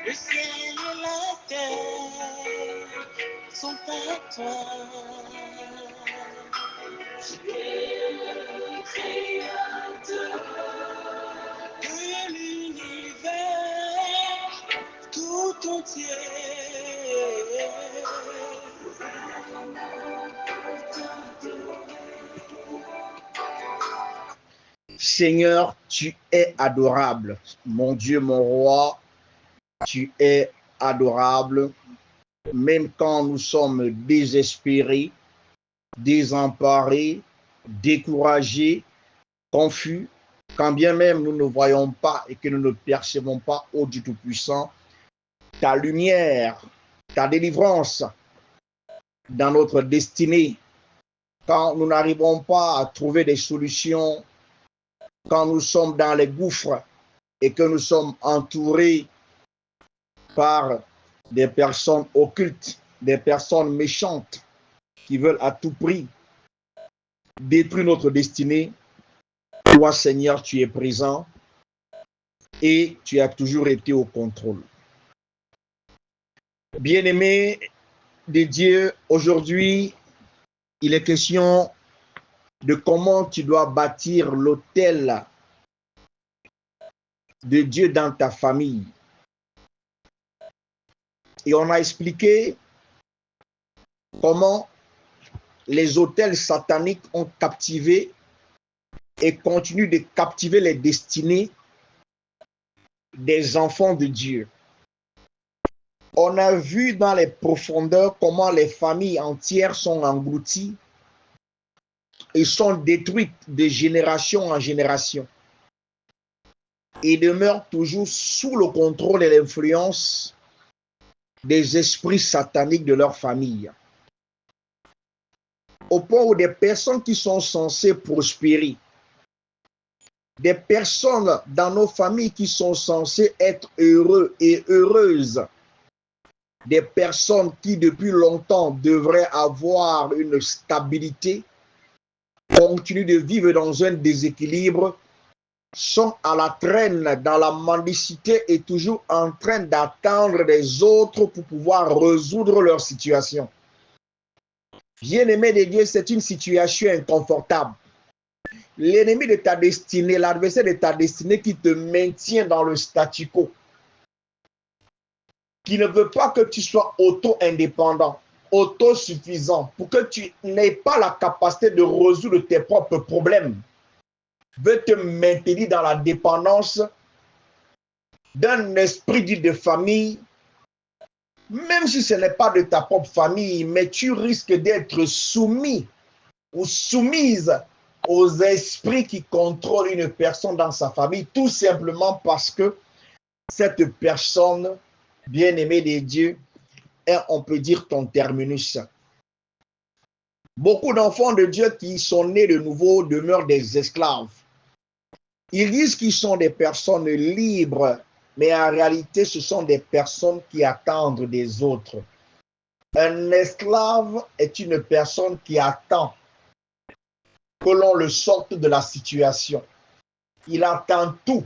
Le ciel et la terre sont à toi. Tu es le créateur de l'univers tout entier. Seigneur, tu es adorable. Mon Dieu, mon roi, tu es adorable. Même quand nous sommes désespérés, désemparés, découragés, confus, quand bien même nous ne voyons pas et que nous ne percevons pas, ô Dieu Tout-Puissant, ta lumière, ta délivrance dans notre destinée, quand nous n'arrivons pas à trouver des solutions, quand nous sommes dans les gouffres et que nous sommes entourés par des personnes occultes, des personnes méchantes qui veulent à tout prix détruire notre destinée, toi, Seigneur, tu es présent et tu as toujours été au contrôle. Bien-aimé de Dieu, aujourd'hui, il est question de comment tu dois bâtir l'autel de Dieu dans ta famille. Et on a expliqué comment les autels sataniques ont captivé et continuent de captiver les destinées des enfants de Dieu. On a vu dans les profondeurs comment les familles entières sont englouties et sont détruites de génération en génération et demeurent toujours sous le contrôle et l'influence des esprits sataniques de leur famille. Au point où des personnes qui sont censées prospérer, des personnes dans nos familles qui sont censées être heureux et heureuses, des personnes qui depuis longtemps devraient avoir une stabilité, continuent de vivre dans un déséquilibre, sont à la traîne dans la mendicité et toujours en train d'attendre des autres pour pouvoir résoudre leur situation. Bien-aimé de Dieu, c'est une situation inconfortable. L'ennemi de ta destinée, l'adversaire de ta destinée qui te maintient dans le statu quo, qui ne veut pas que tu sois auto-indépendant, autosuffisant, pour que tu n'aies pas la capacité de résoudre tes propres problèmes, veut te maintenir dans la dépendance d'un esprit dit de famille, même si ce n'est pas de ta propre famille, mais tu risques d'être soumis ou soumise aux esprits qui contrôlent une personne dans sa famille, tout simplement parce que cette personne, bien-aimée de Dieu, est, on peut dire, ton terminus. Beaucoup d'enfants de Dieu qui sont nés de nouveau demeurent des esclaves. Ils disent qu'ils sont des personnes libres, mais en réalité, ce sont des personnes qui attendent des autres. Un esclave est une personne qui attend que l'on le sorte de la situation. Il attend tout,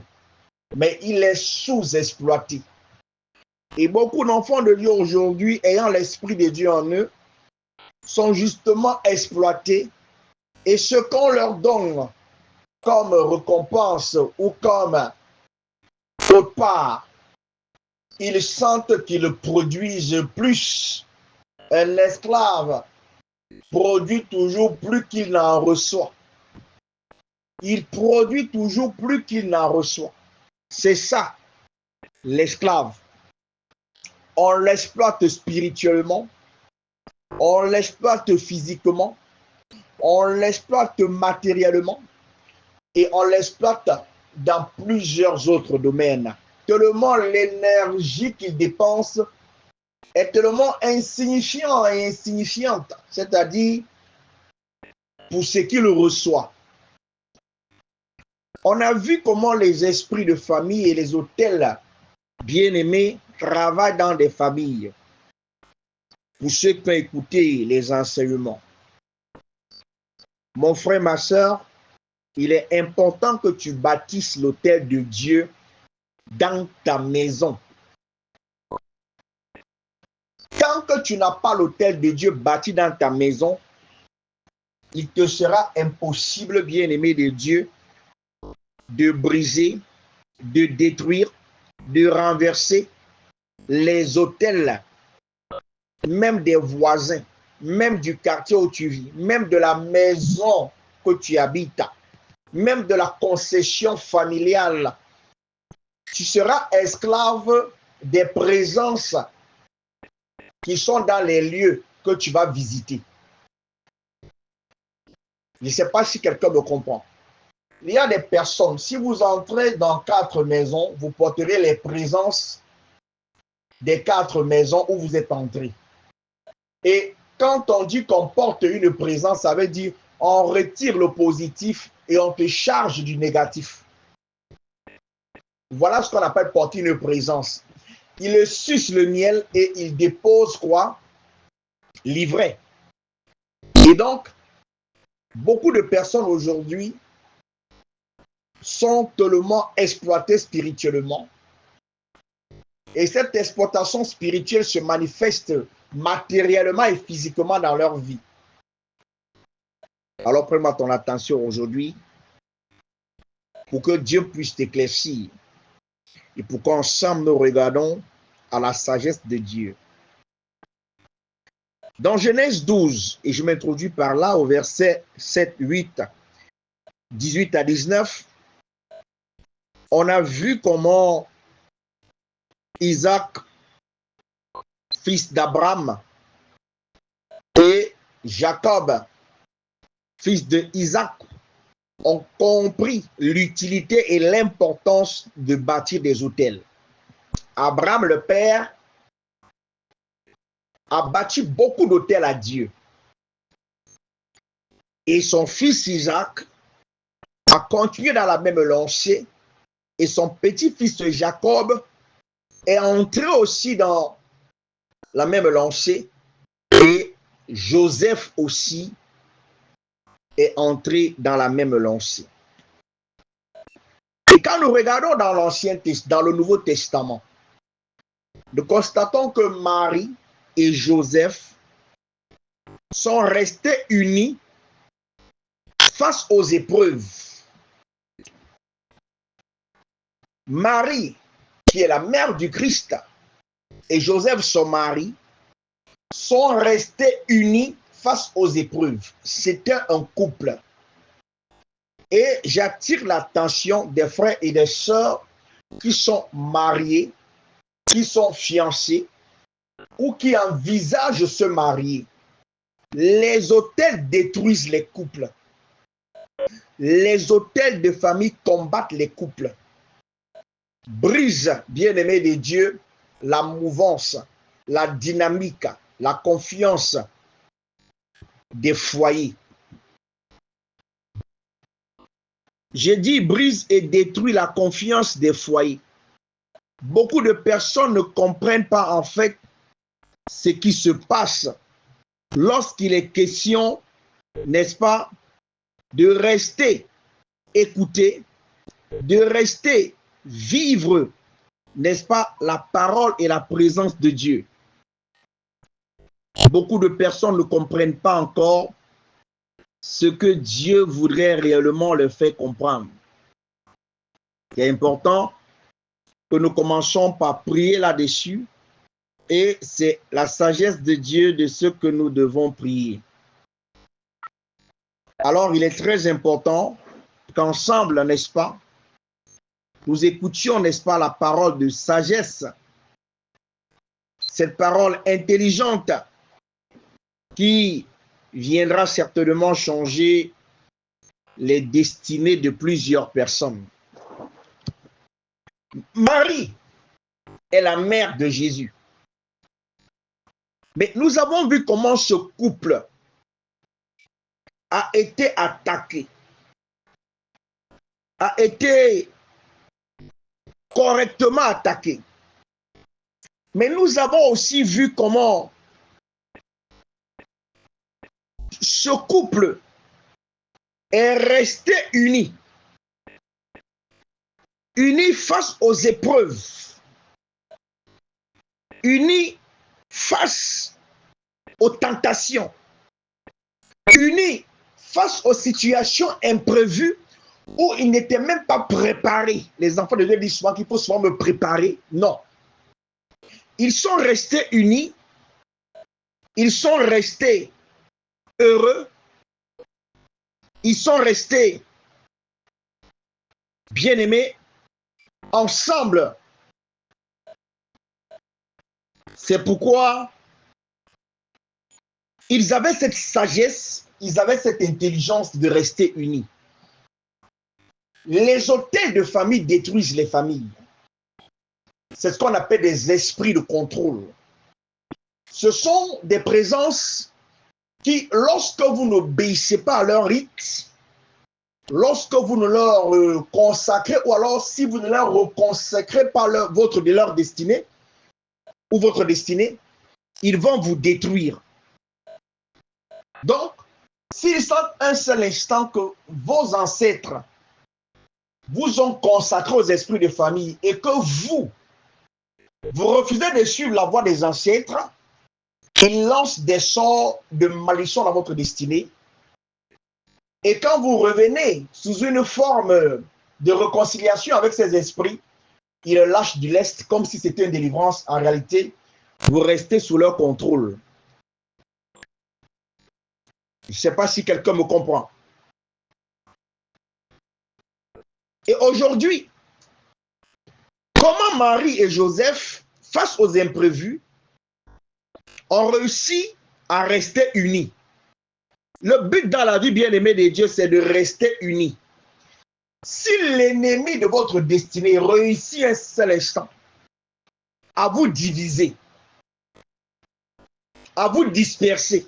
mais il est sous-exploité. Et beaucoup d'enfants de Dieu aujourd'hui, ayant l'Esprit de Dieu en eux, sont justement exploités. Et ce qu'on leur donne comme récompense ou comme part, ils sentent qu'ils produisent plus. Un esclave produit toujours plus qu'il n'en reçoit. Il produit toujours plus qu'il n'en reçoit. C'est ça, l'esclave. On l'exploite spirituellement, on l'exploite physiquement, on l'exploite matériellement et on l'exploite dans plusieurs autres domaines. Tellement l'énergie qu'il dépense est tellement insignifiante et insignifiante, c'est-à-dire pour ce qu'il reçoit. On a vu comment les esprits de famille et les autels bien-aimés travaillent dans des familles. Pour ceux qui ont écouté les enseignements, mon frère, ma soeur, il est important que tu bâtisses l'autel de Dieu dans ta maison. tu n'as pas l'autel de Dieu bâti dans ta maison, il te sera impossible, bien-aimé de Dieu, de briser, de détruire, de renverser les autels, même des voisins, même du quartier où tu vis, même de la maison que tu habites, même de la concession familiale. Tu seras esclave des présences qui sont dans les lieux que tu vas visiter. Je ne sais pas si quelqu'un me comprend. Il y a des personnes, si vous entrez dans 4 maisons, vous porterez les présences des 4 maisons où vous êtes entré. Et quand on dit qu'on porte une présence, ça veut dire on retire le positif et on te charge du négatif. Voilà ce qu'on appelle porter une présence. Il suce le miel et il dépose quoi? L'ivraie. Et donc, beaucoup de personnes aujourd'hui sont tellement exploitées spirituellement. Et cette exploitation spirituelle se manifeste matériellement et physiquement dans leur vie. Alors, prends-moi ton attention aujourd'hui pour que Dieu puisse t'éclaircir et pour qu'ensemble nous regardons à la sagesse de Dieu. Dans Genèse 12, et je m'introduis par là au verset 7, 8, 18 à 19, on a vu comment Isaac, fils d'Abraham, et Jacob, fils de Isaac, ont compris l'utilité et l'importance de bâtir des autels. Abraham, le père, a bâti beaucoup d'autels à Dieu. Et son fils Isaac a continué dans la même lancée. Et son petit-fils Jacob est entré aussi dans la même lancée. Et Joseph aussi est entré dans la même lancée. Et quand nous regardons dans dans le Nouveau Testament, nous constatons que Marie et Joseph sont restés unis face aux épreuves. Marie, qui est la mère du Christ, et Joseph, son mari, sont restés unis face aux épreuves. C'était un couple. Et j'attire l'attention des frères et des sœurs qui sont mariés, qui sont fiancés ou qui envisagent de se marier. Les autels détruisent les couples. Les autels de famille combattent les couples. Brisent, bien-aimés de Dieu, la mouvance, la dynamique, la confiance des foyers. J'ai dit brise et détruit la confiance des foyers. Beaucoup de personnes ne comprennent pas en fait ce qui se passe lorsqu'il est question, n'est-ce pas, de rester écouter, de rester vivre, n'est-ce pas, la parole et la présence de Dieu. Beaucoup de personnes ne comprennent pas encore ce que Dieu voudrait réellement leur faire comprendre. C'est important que nous commençons par prier là-dessus et c'est la sagesse de Dieu de ce que nous devons prier. Alors, il est très important qu'ensemble, n'est-ce pas, nous écoutions, n'est-ce pas, la parole de sagesse, cette parole intelligente qui viendra certainement changer les destinées de plusieurs personnes. Marie est la mère de Jésus. Mais nous avons vu comment ce couple a été attaqué, a été correctement attaqué. Mais nous avons aussi vu comment ce couple est resté uni. Uni face aux épreuves. Uni face aux tentations, unis face aux situations imprévues où ils n'étaient même pas préparés. Les enfants de Dieu disent souvent qu'il faut souvent me préparer. Non. Ils sont restés unis, ils sont restés heureux, ils sont restés bien-aimés, ensemble. C'est pourquoi ils avaient cette sagesse, ils avaient cette intelligence de rester unis. Les hôtels de famille détruisent les familles. C'est ce qu'on appelle des esprits de contrôle. Ce sont des présences qui, lorsque vous n'obéissez pas à leur rite, lorsque vous ne leur consacrez, ou alors si vous ne leur reconsacrez pas leur destinée, ou votre destinée, ils vont vous détruire. Donc, s'ils sentent un seul instant que vos ancêtres vous ont consacré aux esprits de famille et que vous refusez de suivre la voie des ancêtres, ils lancent des sorts de malédiction dans votre destinée. Et quand vous revenez sous une forme de réconciliation avec ces esprits, ils lâchent du lest comme si c'était une délivrance. En réalité, vous restez sous leur contrôle. Je ne sais pas si quelqu'un me comprend. Et aujourd'hui, comment Marie et Joseph, face aux imprévus, ont réussi à rester unis? Le but dans la vie, bien-aimé de Dieu, c'est de rester unis. Si l'ennemi de votre destinée réussit un seul instant à vous diviser, à vous disperser,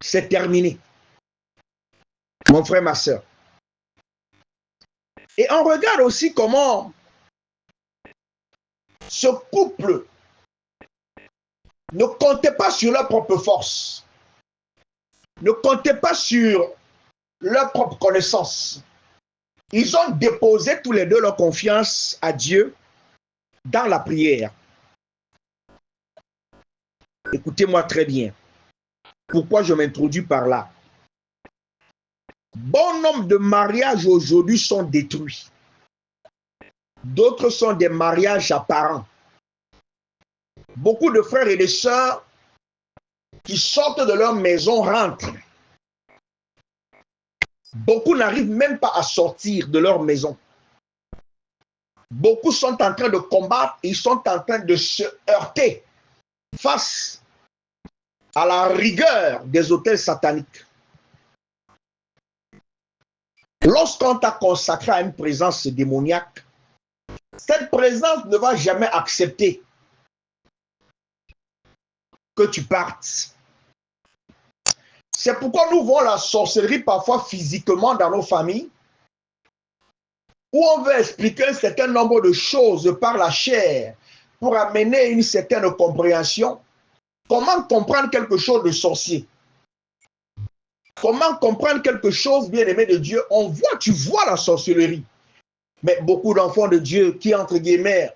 c'est terminé. Mon frère, ma soeur. Et on regarde aussi comment ce couple ne comptait pas sur leur propre force, ne comptait pas sur leur propre connaissance. Ils ont déposé tous les deux leur confiance à Dieu dans la prière. Écoutez-moi très bien. Pourquoi je m'introduis par là? Bon nombre de mariages aujourd'hui sont détruits. D'autres sont des mariages apparents. Beaucoup de frères et de sœurs qui sortent de leur maison rentrent. Beaucoup n'arrivent même pas à sortir de leur maison. Beaucoup sont en train de combattre, ils sont en train de se heurter face à la rigueur des autels sataniques. Lorsqu'on t'a consacré à une présence démoniaque, cette présence ne va jamais accepter que tu partes. C'est pourquoi nous voyons la sorcellerie parfois physiquement dans nos familles, où on veut expliquer un certain nombre de choses par la chair pour amener une certaine compréhension. Comment comprendre quelque chose de sorcier? Comment comprendre quelque chose, bien-aimé de Dieu? Tu vois la sorcellerie. Mais beaucoup d'enfants de Dieu qui, entre guillemets,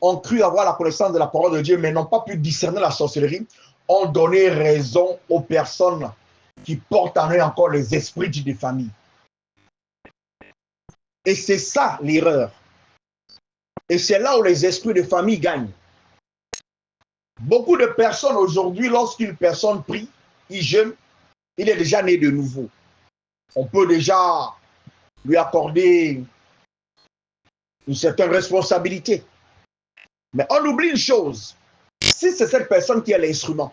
ont cru avoir la connaissance de la parole de Dieu, mais n'ont pas pu discerner la sorcellerie, ont donné raison aux personnes qui portent en eux encore les esprits des familles. Et c'est ça l'erreur. Et c'est là où les esprits de famille gagnent. Beaucoup de personnes aujourd'hui, lorsqu'une personne prie, il jeûne, il est déjà né de nouveau. On peut déjà lui accorder une certaine responsabilité. Mais on oublie une chose. Si c'est cette personne qui est l'instrument,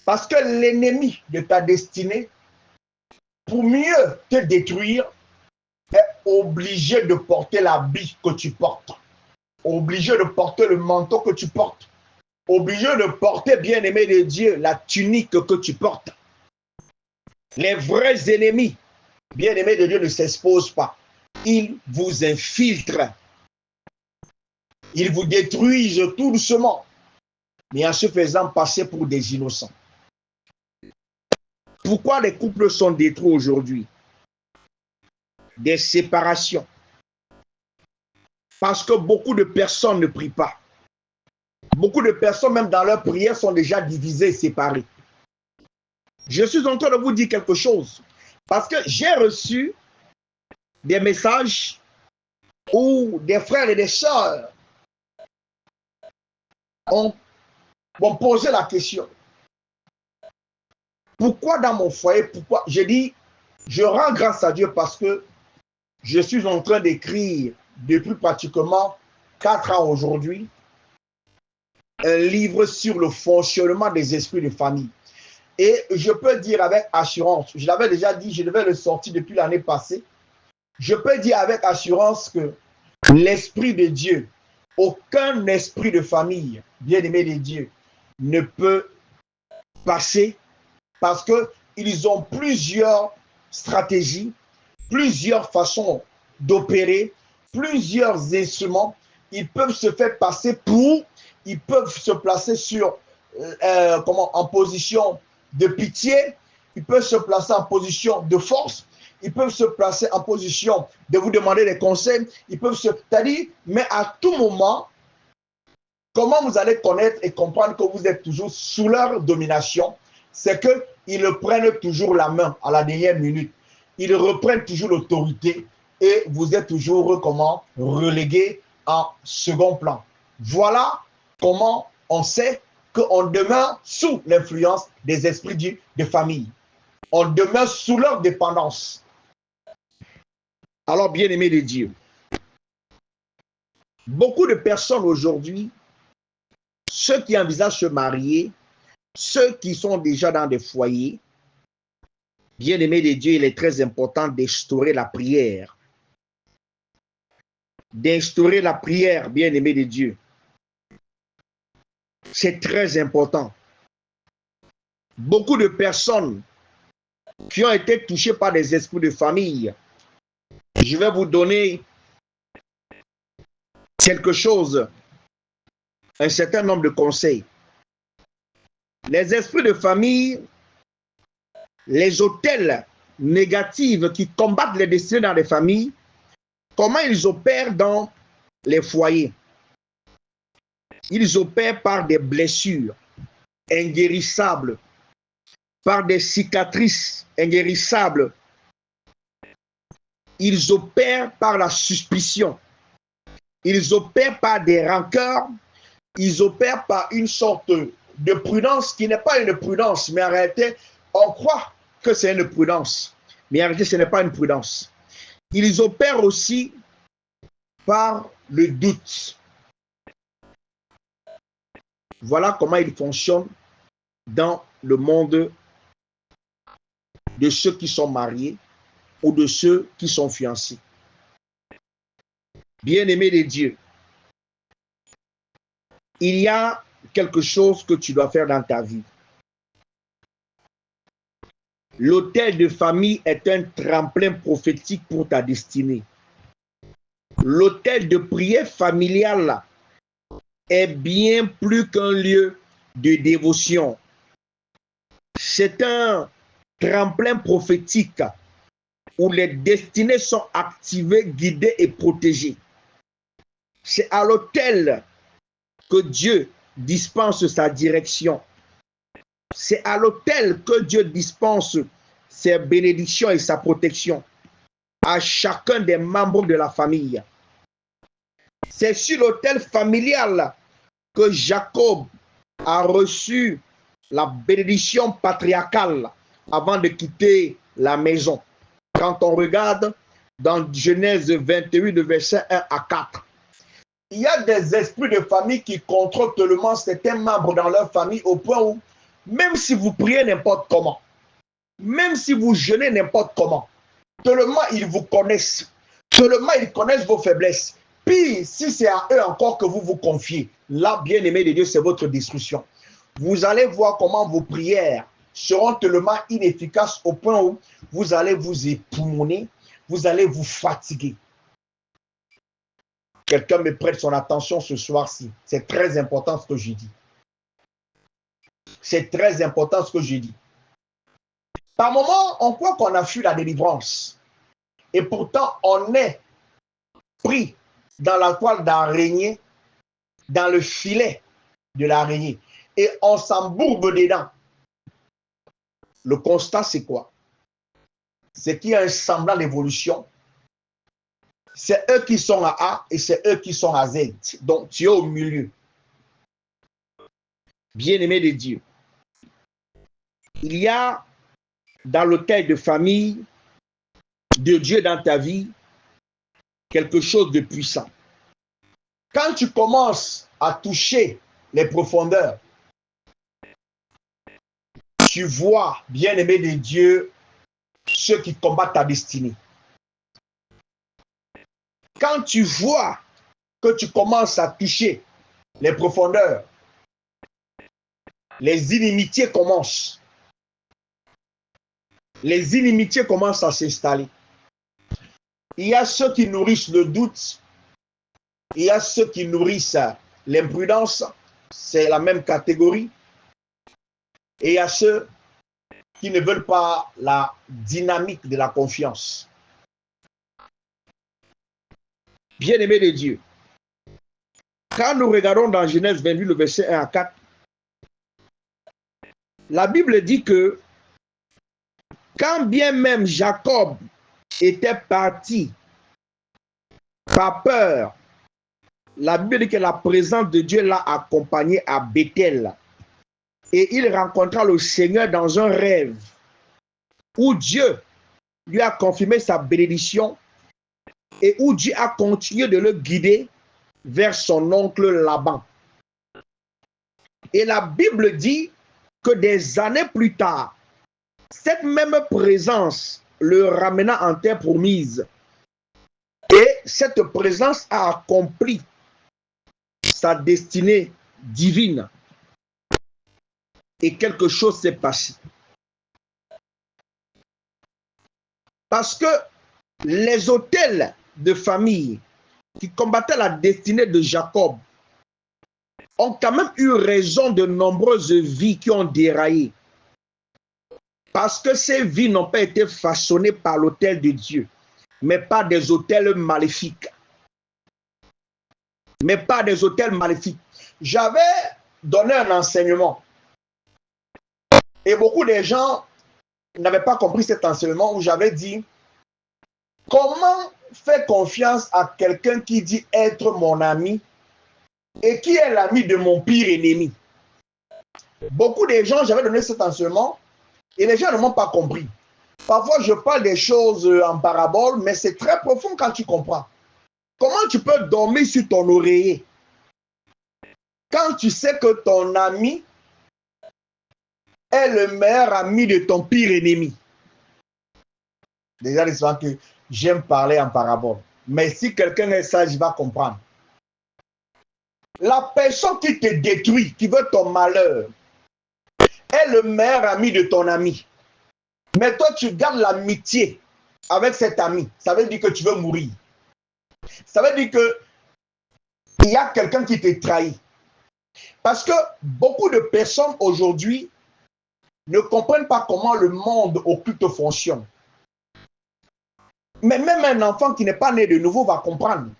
parce que l'ennemi de ta destinée, pour mieux te détruire, est obligé de porter l'habit que tu portes, obligé de porter le manteau que tu portes, obligé de porter, bien-aimé de Dieu, la tunique que tu portes. Les vrais ennemis, bien-aimés de Dieu, ne s'exposent pas. Ils vous infiltrent. Ils vous détruisent tout doucement, mais en se faisant passer pour des innocents. Pourquoi les couples sont détruits aujourd'hui? Des séparations. Parce que beaucoup de personnes ne prient pas. Beaucoup de personnes, même dans leurs prières, sont déjà divisées et séparées. Je suis en train de vous dire quelque chose. Parce que j'ai reçu des messages où des frères et des sœurs m'ont posé la question. Pourquoi dans mon foyer, pourquoi? J'ai dit, je rends grâce à Dieu parce que je suis en train d'écrire depuis pratiquement 4 ans aujourd'hui un livre sur le fonctionnement des esprits de famille. Et je peux dire avec assurance, je l'avais déjà dit, je devais le sortir depuis l'année passée, je peux dire avec assurance que l'esprit de Dieu, aucun esprit de famille, bien-aimé de Dieu, ne peut passer parce qu'ils ont plusieurs stratégies, plusieurs façons d'opérer, plusieurs instruments. Ils peuvent se faire passer pour, ils peuvent se placer sur, en position de pitié, ils peuvent se placer en position de force, ils peuvent se placer en position de vous demander des conseils, ils peuvent se... C'est-à-dire, mais à tout moment, comment vous allez connaître et comprendre que vous êtes toujours sous leur domination? C'est qu'ils prennent toujours la main à la dernière minute. Ils reprennent toujours l'autorité et vous êtes toujours relégué en second plan. Voilà comment on sait qu'on demeure sous l'influence des esprits de famille. On demeure sous leur dépendance. Alors, bien-aimés de Dieu, beaucoup de personnes aujourd'hui, ceux qui envisagent se marier, ceux qui sont déjà dans des foyers, bien-aimés de Dieu, il est très important d'instaurer la prière. D'instaurer la prière, bien-aimés de Dieu. C'est très important. Beaucoup de personnes qui ont été touchées par des esprits de famille, je vais vous donner quelque chose, un certain nombre de conseils. Les esprits de famille, les autels négatifs qui combattent les destinées dans les familles, comment ils opèrent dans les foyers? Ils opèrent par des blessures inguérissables, par des cicatrices inguérissables. Ils opèrent par la suspicion. Ils opèrent par des rancœurs. Ils opèrent par une sorte de prudence qui n'est pas une prudence, mais en réalité, on croit que c'est une prudence. Mais en réalité, ce n'est pas une prudence. Ils opèrent aussi par le doute. Voilà comment ils fonctionnent dans le monde de ceux qui sont mariés ou de ceux qui sont fiancés. Bien-aimé de Dieu, il y a quelque chose que tu dois faire dans ta vie. L'autel de famille est un tremplin prophétique pour ta destinée. L'autel de prière familiale est bien plus qu'un lieu de dévotion. C'est un tremplin prophétique où les destinées sont activées, guidées et protégées. C'est à l'autel que Dieu dispense sa direction. C'est à l'autel que Dieu dispense ses bénédictions et sa protection à chacun des membres de la famille. C'est sur l'autel familial que Jacob a reçu la bénédiction patriarcale avant de quitter la maison. Quand on regarde dans Genèse 28, de verset 1 à 4, il y a des esprits de famille qui contrôlent tellement certains membres dans leur famille au point où, même si vous priez n'importe comment, même si vous jeûnez n'importe comment, tellement ils vous connaissent, tellement ils connaissent vos faiblesses. Puis, si c'est à eux encore que vous vous confiez, là, bien-aimé de Dieu, c'est votre destruction. Vous allez voir comment vos prières seront tellement inefficaces au point où vous allez vous époumoner, vous allez vous fatiguer. Quelqu'un me prête son attention ce soir-ci. C'est très important ce que je dis. C'est très important ce que je dis. Par moments, on croit qu'on a fui la délivrance. Et pourtant, on est pris dans la toile d'araignée, dans le filet de l'araignée. Et on s'embourbe dedans. Le constat, c'est quoi? C'est qu'il y a un semblant d'évolution. C'est eux qui sont à A et c'est eux qui sont à Z. Donc, tu es au milieu. Bien-aimé de Dieu. Il y a dans le cas de famille de Dieu dans ta vie quelque chose de puissant. Quand tu commences à toucher les profondeurs, tu vois, bien-aimé de Dieu, ceux qui combattent ta destinée. Quand tu vois que tu commences à toucher les profondeurs, les inimitiés commencent. Les inimitiés commencent à s'installer. Il y a ceux qui nourrissent le doute. Il y a ceux qui nourrissent l'imprudence. C'est la même catégorie. Et il y a ceux qui ne veulent pas la dynamique de la confiance. Bien-aimé de Dieu, quand nous regardons dans Genèse 28, le verset 1 à 4, la Bible dit que quand bien même Jacob était parti par peur, la Bible dit que la présence de Dieu l'a accompagné à Bethel. Et il rencontra le Seigneur dans un rêve où Dieu lui a confirmé sa bénédiction et où Dieu a continué de le guider vers son oncle Laban. Et la Bible dit que des années plus tard, cette même présence le ramena en terre promise. Et cette présence a accompli sa destinée divine. Et quelque chose s'est passé. Parce que les autels de famille qui combattaient la destinée de Jacob ont quand même eu raison de nombreuses vies qui ont déraillé. Parce que ces vies n'ont pas été façonnées par l'autel de Dieu, mais par des autels maléfiques. Mais pas des autels maléfiques. J'avais donné un enseignement. Et beaucoup de gens n'avaient pas compris cet enseignement où j'avais dit comment faire confiance à quelqu'un qui dit être mon ami et qui est l'ami de mon pire ennemi. Beaucoup de gens, j'avais donné cet enseignement et les gens ne m'ont pas compris. Parfois, je parle des choses en parabole, mais c'est très profond quand tu comprends. Comment tu peux dormir sur ton oreiller quand tu sais que ton ami est le meilleur ami de ton pire ennemi? Déjà, souvent que j'aime parler en parabole. Mais si quelqu'un est sage, il va comprendre. La personne qui te détruit, qui veut ton malheur, est le meilleur ami de ton ami. Mais toi, tu gardes l'amitié avec cet ami. Ça veut dire que tu veux mourir. Ça veut dire qu'il y a quelqu'un qui te trahit. Parce que beaucoup de personnes aujourd'hui ne comprennent pas comment le monde occulte fonctionne. Mais même un enfant qui n'est pas né de nouveau va comprendre.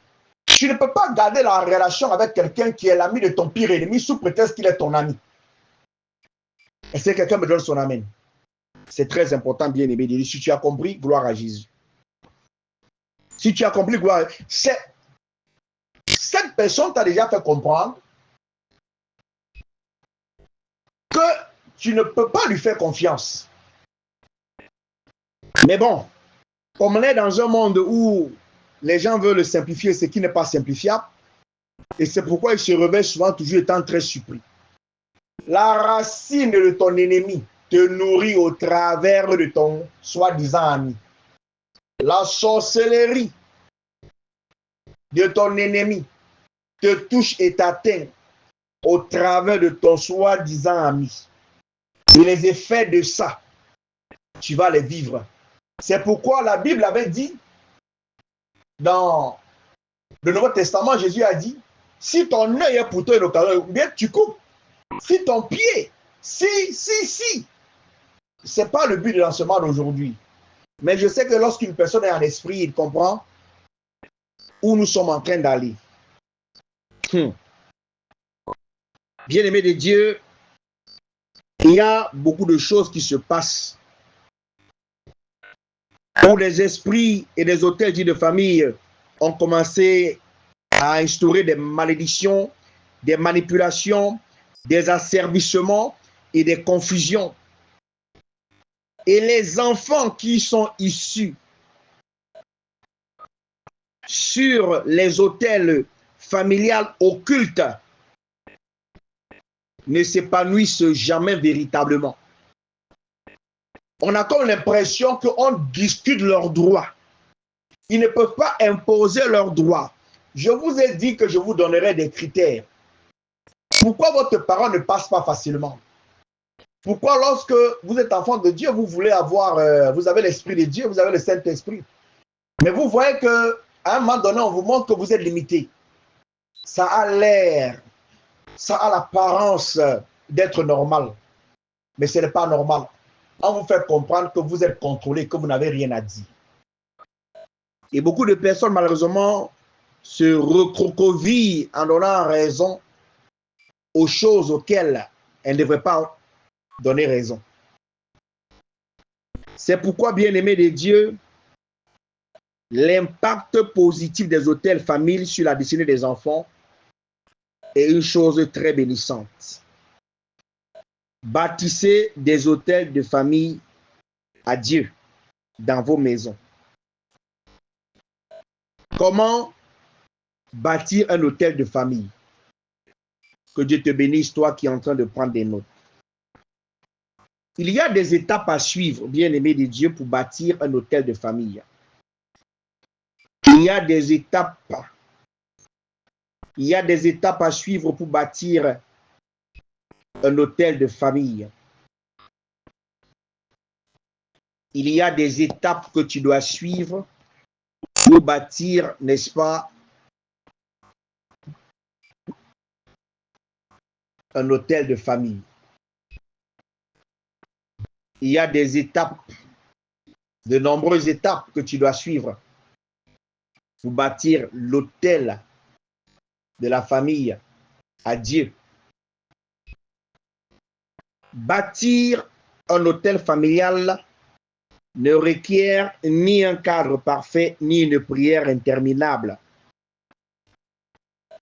Tu ne peux pas garder la relation avec quelqu'un qui est l'ami de ton pire ennemi sous prétexte qu'il est ton ami. Et si quelqu'un me donne son amen. C'est très important, bien aimé. Si tu as compris, gloire à Jésus. Si tu as compris, gloire à Jésus. Cette personne t'a déjà fait comprendre que tu ne peux pas lui faire confiance. Mais bon, comme on est dans un monde où les gens veulent simplifier ce qui n'est pas simplifiable, et c'est pourquoi ils se réveillent souvent toujours étant très surpris. La racine de ton ennemi te nourrit au travers de ton soi-disant ami. La sorcellerie de ton ennemi te touche et t'atteint au travers de ton soi-disant ami. Et les effets de ça, tu vas les vivre. C'est pourquoi la Bible avait dit, dans le Nouveau Testament, Jésus a dit, si ton œil est pour toi une occasion, bien tu coupes. Si ton pied, si. Ce n'est pas le but de l'enseignement d'aujourd'hui. Mais je sais que lorsqu'une personne est en esprit, il comprend où nous sommes en train d'aller. Bien-aimés de Dieu, il y a beaucoup de choses qui se passent où les esprits et les autels dits de famille ont commencé à instaurer des malédictions, des manipulations, des asservissements et des confusions. Et les enfants qui sont issus sur les autels familiales occultes ne s'épanouissent jamais véritablement. On a comme l'impression qu'on discute leurs droits. Ils ne peuvent pas imposer leurs droits. Je vous ai dit que je vous donnerai des critères. Pourquoi votre parole ne passe pas facilement? Pourquoi lorsque vous êtes enfant de Dieu, vous voulez avoir, vous avez l'Esprit de Dieu, vous avez le Saint-Esprit. Mais vous voyez qu'à un moment donné, on vous montre que vous êtes limité. Ça a l'air, ça a l'apparence d'être normal. Mais ce n'est pas normal. On vous fait comprendre que vous êtes contrôlé, que vous n'avez rien à dire. Et beaucoup de personnes, malheureusement, se recroquevillent en donnant raison aux choses auxquelles elles ne devraient pas donner raison. C'est pourquoi, bien-aimés de Dieu, l'impact positif des hôtels familles sur la destinée des enfants est une chose très bénissante. Bâtissez des hôtels de famille à Dieu dans vos maisons. Comment bâtir un hôtel de famille? Que Dieu te bénisse, toi qui es en train de prendre des notes. Il y a des étapes à suivre, bien-aimés de Dieu, pour bâtir un hôtel de famille. Il y a des étapes. Il y a des étapes à suivre pour bâtir un hôtel de famille. Il y a des étapes que tu dois suivre pour bâtir, n'est-ce pas, un hôtel de famille. Il y a des étapes, de nombreuses étapes que tu dois suivre pour bâtir l'hôtel de la famille à Dieu. Bâtir un hôtel familial ne requiert ni un cadre parfait, ni une prière interminable.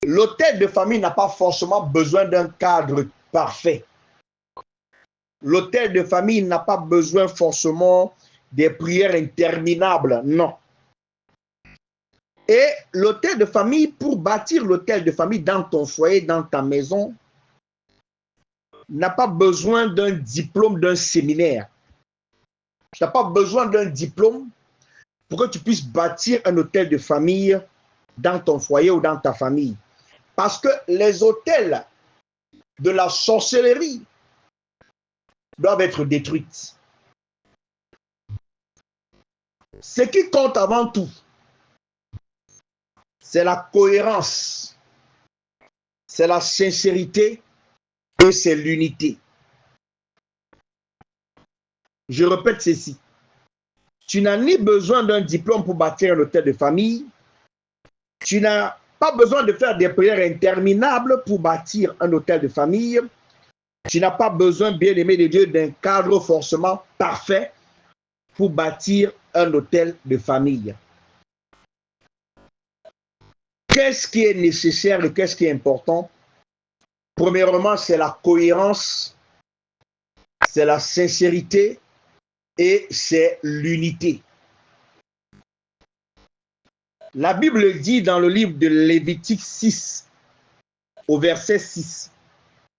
L'hôtel de famille n'a pas forcément besoin d'un cadre parfait. L'hôtel de famille n'a pas besoin forcément des prières interminables, non. Et l'hôtel de famille, pour bâtir l'hôtel de famille dans ton foyer, dans ta maison, n'a pas besoin d'un diplôme d'un séminaire. Tu n'as pas besoin d'un diplôme pour que tu puisses bâtir un hôtel de famille dans ton foyer ou dans ta famille. Parce que les hôtels de la sorcellerie doivent être détruits. Ce qui compte avant tout, c'est la cohérence, c'est la sincérité et c'est l'unité. Je répète ceci. Tu n'as ni besoin d'un diplôme pour bâtir un hôtel de famille. Tu n'as pas besoin de faire des prières interminables pour bâtir un hôtel de famille. Tu n'as pas besoin, bien-aimé de Dieu, d'un cadre forcément parfait pour bâtir un hôtel de famille. Qu'est-ce qui est nécessaire et qu'est-ce qui est important? Premièrement, c'est la cohérence, c'est la sincérité et c'est l'unité. La Bible dit dans le livre de Lévitique 6, au verset 6,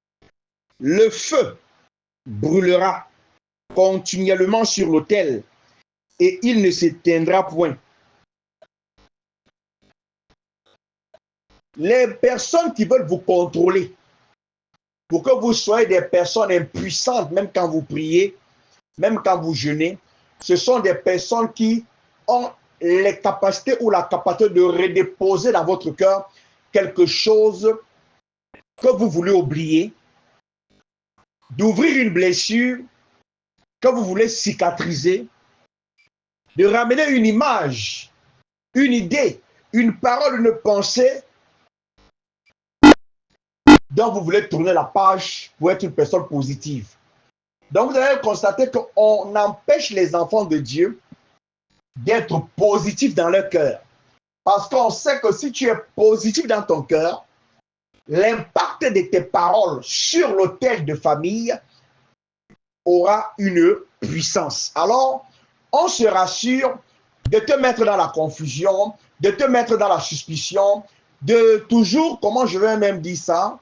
« Le feu brûlera continuellement sur l'autel et il ne s'éteindra point. » Les personnes qui veulent vous contrôler, pour que vous soyez des personnes impuissantes, même quand vous priez, même quand vous jeûnez, ce sont des personnes qui ont les capacités ou la capacité de redéposer dans votre cœur quelque chose que vous voulez oublier, d'ouvrir une blessure que vous voulez cicatriser, de ramener une image, une idée, une parole, une pensée Donc, vous voulez tourner la page pour être une personne positive. Donc, vous allez constater qu'on empêche les enfants de Dieu d'être positifs dans leur cœur. Parce qu'on sait que si tu es positif dans ton cœur, l'impact de tes paroles sur l'autel de famille aura une puissance. Alors, on se rassure de te mettre dans la confusion, de te mettre dans la suspicion, de toujours, comment je vais même dire ça,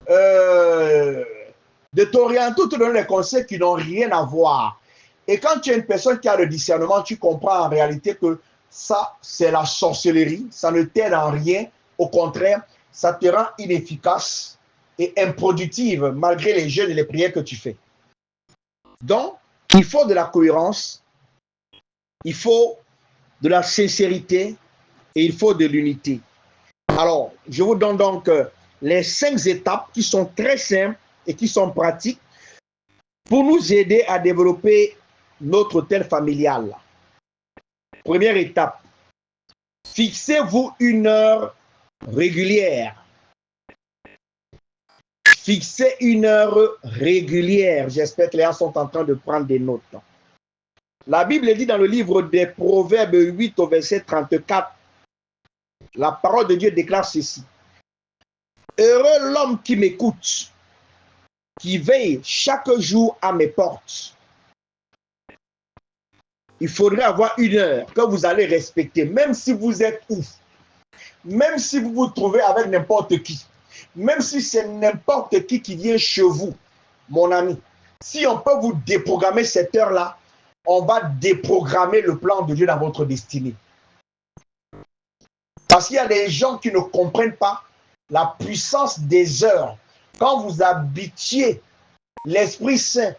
de t'orienter ou te donner des conseils qui n'ont rien à voir. Et quand tu es une personne qui a le discernement, tu comprends en réalité que ça, c'est la sorcellerie, ça ne t'aide en rien. Au contraire, ça te rend inefficace et improductive malgré les jeûnes et les prières que tu fais. Donc, il faut de la cohérence, il faut de la sincérité et il faut de l'unité. Alors, je vous donne donc les 5 étapes qui sont très simples et qui sont pratiques pour nous aider à développer notre autel familial. Première étape, fixez-vous une heure régulière. Fixez une heure régulière. J'espère que les gens sont en train de prendre des notes. La Bible dit dans le livre des Proverbes 8 au verset 34, la parole de Dieu déclare ceci. Heureux l'homme qui m'écoute, qui veille chaque jour à mes portes. Il faudrait avoir une heure que vous allez respecter, même si vous êtes ouf, même si vous vous trouvez avec n'importe qui, même si c'est n'importe qui vient chez vous, mon ami. Si on peut vous déprogrammer cette heure-là, on va déprogrammer le plan de Dieu dans votre destinée. Parce qu'il y a des gens qui ne comprennent pas la puissance des heures. Quand vous habitiez l'Esprit Saint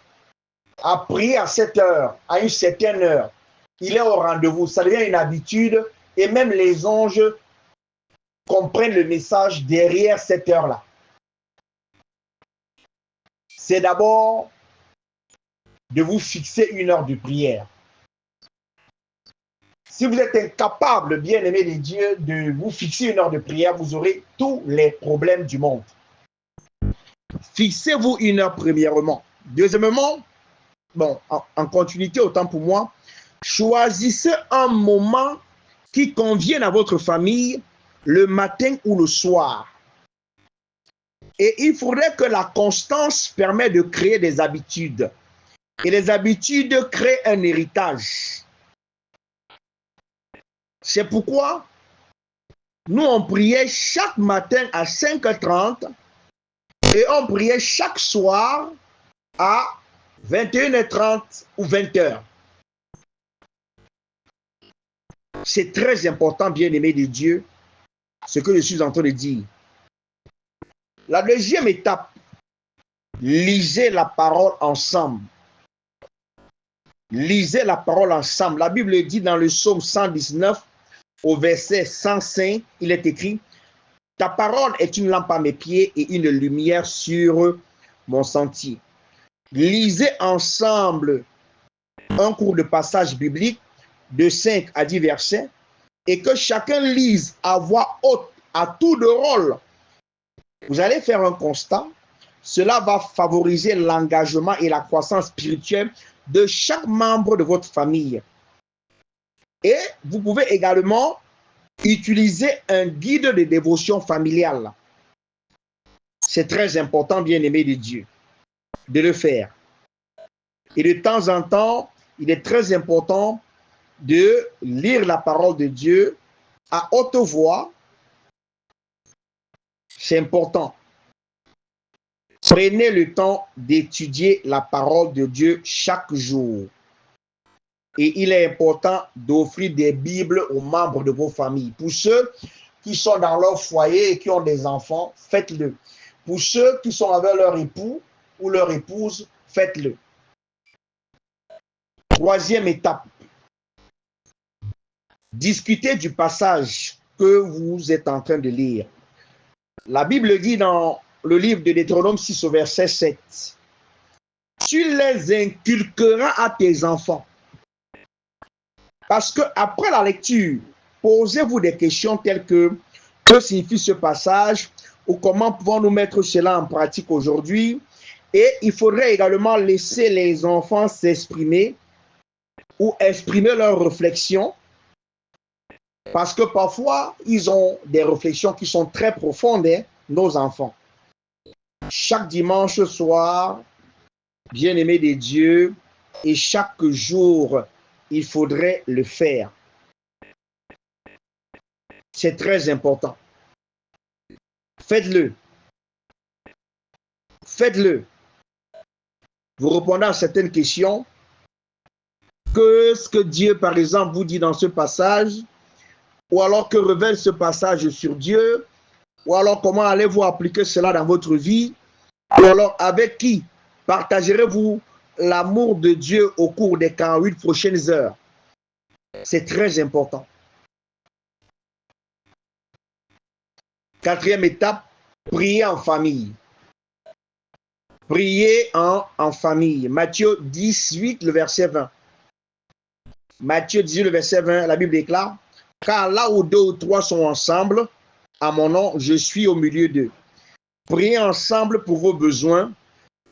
à prier à cette heure, à une certaine heure, il est au rendez-vous, ça devient une habitude et même les anges comprennent le message derrière cette heure-là. C'est d'abord de vous fixer une heure de prière. Si vous êtes incapable, bien-aimé de Dieu, de vous fixer une heure de prière, vous aurez tous les problèmes du monde. Fixez-vous une heure premièrement. Deuxièmement, bon, en continuité, autant pour moi, choisissez un moment qui convienne à votre famille, le matin ou le soir. Et il faudrait que la constance permette de créer des habitudes. Et les habitudes créent un héritage. C'est pourquoi nous, on priait chaque matin à 5h30 et on priait chaque soir à 21h30 ou 20h. C'est très important, bien-aimé de Dieu, ce que je suis en train de dire. La deuxième étape, lisez la parole ensemble. Lisez la parole ensemble. La Bible dit dans le psaume 119, au verset 105, il est écrit « Ta parole est une lampe à mes pieds et une lumière sur mon sentier. » Lisez ensemble un cours de passage biblique de 5 à 10 versets et que chacun lise à voix haute à tour de rôle. Vous allez faire un constat. Cela va favoriser l'engagement et la croissance spirituelle de chaque membre de votre famille. Et vous pouvez également utiliser un guide de dévotion familiale. C'est très important, bien-aimé de Dieu, de le faire. Et de temps en temps, il est très important de lire la parole de Dieu à haute voix. C'est important. Prenez le temps d'étudier la parole de Dieu chaque jour. Et il est important d'offrir des Bibles aux membres de vos familles. Pour ceux qui sont dans leur foyer et qui ont des enfants, faites-le. Pour ceux qui sont avec leur époux ou leur épouse, faites-le. Troisième étape. Discutez du passage que vous êtes en train de lire. La Bible dit dans le livre de Deutéronome 6 au verset 7. Tu les inculqueras à tes enfants. Parce que après la lecture, posez-vous des questions telles que signifie ce passage ou comment pouvons-nous mettre cela en pratique aujourd'hui? Et il faudrait également laisser les enfants s'exprimer ou exprimer leurs réflexions, parce que parfois, ils ont des réflexions qui sont très profondes, hein, nos enfants. Chaque dimanche soir, bien-aimé de Dieu, et chaque jour, il faudrait le faire. C'est très important. Faites-le. Faites-le. Vous répondez à certaines questions. Qu'est-ce que Dieu, par exemple, vous dit dans ce passage? Ou alors que révèle ce passage sur Dieu? Ou alors comment allez-vous appliquer cela dans votre vie? Ou alors avec qui partagerez-vous l'amour de Dieu au cours des 48 prochaines heures? C'est très important. Quatrième étape, prier en famille. Prier en famille. Matthieu 18, le verset 20. Matthieu 18, le verset 20, la Bible déclare, « Car là où deux ou trois sont ensemble, à mon nom, je suis au milieu d'eux. » Priez ensemble pour vos besoins,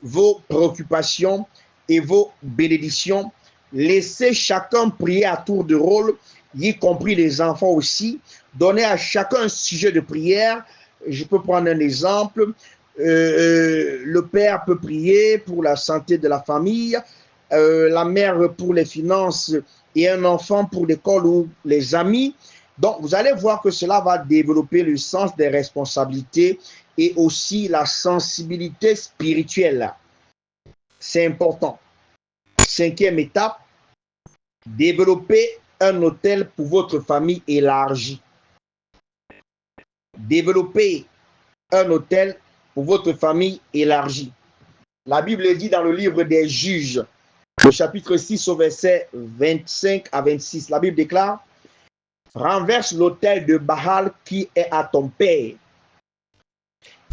vos préoccupations et vos bénédictions. Laissez chacun prier à tour de rôle, y compris les enfants aussi. Donnez à chacun un sujet de prière. Je peux prendre un exemple. Le père peut prier pour la santé de la famille, la mère pour les finances et un enfant pour l'école ou les amis. Donc, vous allez voir que cela va développer le sens des responsabilités et aussi la sensibilité spirituelle. C'est important. Cinquième étape, développer un hôtel pour votre famille élargie. Développer un hôtel pour votre famille élargie. La Bible dit dans le livre des Juges, le chapitre 6 au verset 25 à 26, la Bible déclare, « Renverse l'autel de Baal qui est à ton père